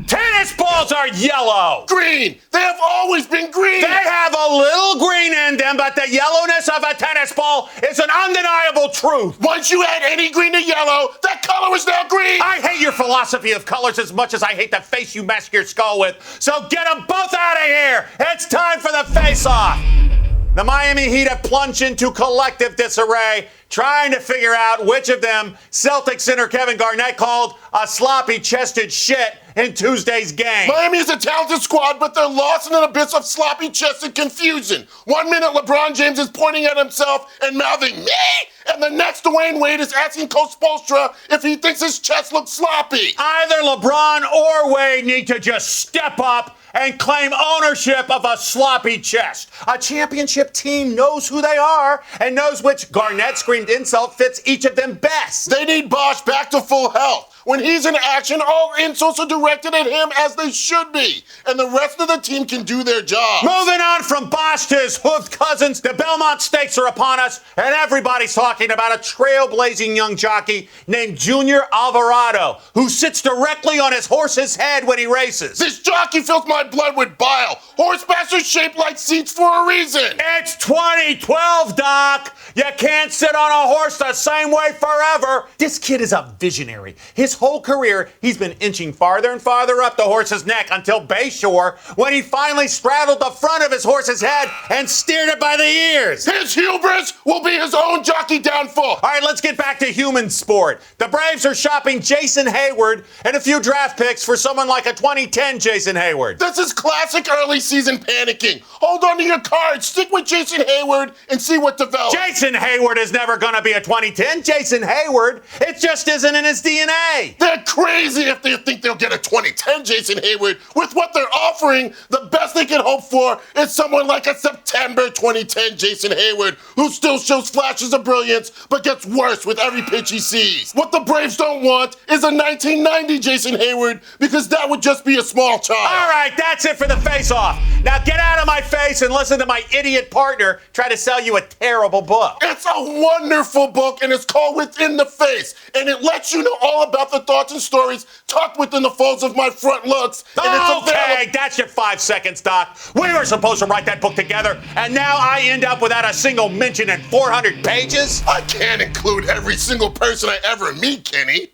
Tennis balls are yellow. Green! They have always been green! They have a little green in them, but the yellowness of a tennis ball is an undeniable truth. Once you add any green to yellow, that color is now green! I hate your philosophy of colors as much as I hate the face you mask your skull with. So get them both out of here. It's time for the face-off. The Miami Heat have plunged into collective disarray, trying to figure out which of them Celtics center Kevin Garnett called a sloppy-chested shit in Tuesday's game. Miami is a talented squad, but they're lost in an abyss of sloppy-chested confusion. 1 minute, LeBron James is pointing at himself and mouthing, me? And the next, Dwayne Wade is asking Coach Spoelstra if he thinks his chest looks sloppy. Either LeBron or Wade need to just step up and claim ownership of a sloppy chest. A championship team knows who they are and knows which Garnett-screamed insult fits each of them best. They need Bosh back to full health. When he's in action, all insults are directed at him as they should be. And the rest of the team can do their job. Moving on from Bosh to his hoofed cousins, the Belmont Stakes are upon us, and everybody's talking about a trailblazing young jockey named Junior Alvarado, who sits directly on his horse's head when he races. This jockey fills my blood with bile. Horsebacks are shaped like seats for a reason. It's 2012, Doc. You can't sit on a horse the same way forever. This kid is a visionary. His whole career, he's been inching farther and farther up the horse's neck until Bayshore, when he finally straddled the front of his horse's head and steered it by the ears. His hubris will be his own jockey downfall. All right, let's get back to human sport. The Braves are shopping Jason Heyward and a few draft picks for someone like a 2010 Jason Heyward. This is classic early season panicking. Hold on to your cards, stick with Jason Heyward, and see what develops. Jason Heyward is never going to be a 2010 Jason Heyward. It just isn't in his DNA. They're crazy if they think they'll get a 2010 Jason Heyward. With what they're offering, the best they can hope for is someone like a September 2010 Jason Heyward, who still shows flashes of brilliance, but gets worse with every pitch he sees. What the Braves don't want is a 1990 Jason Heyward, because that would just be a small child. All right, that's it for the face-off. Now get out of my face and listen to my idiot partner try to sell you a terrible book. It's a wonderful book, and it's called Within the Face, and it lets you know all about the thoughts and stories tucked within the folds of my front looks. And Okay, that's your 5 seconds, Doc. We were supposed to write that book together, and now I end up without a single mention in 400 pages? I can't include every single person I ever meet, Kenny.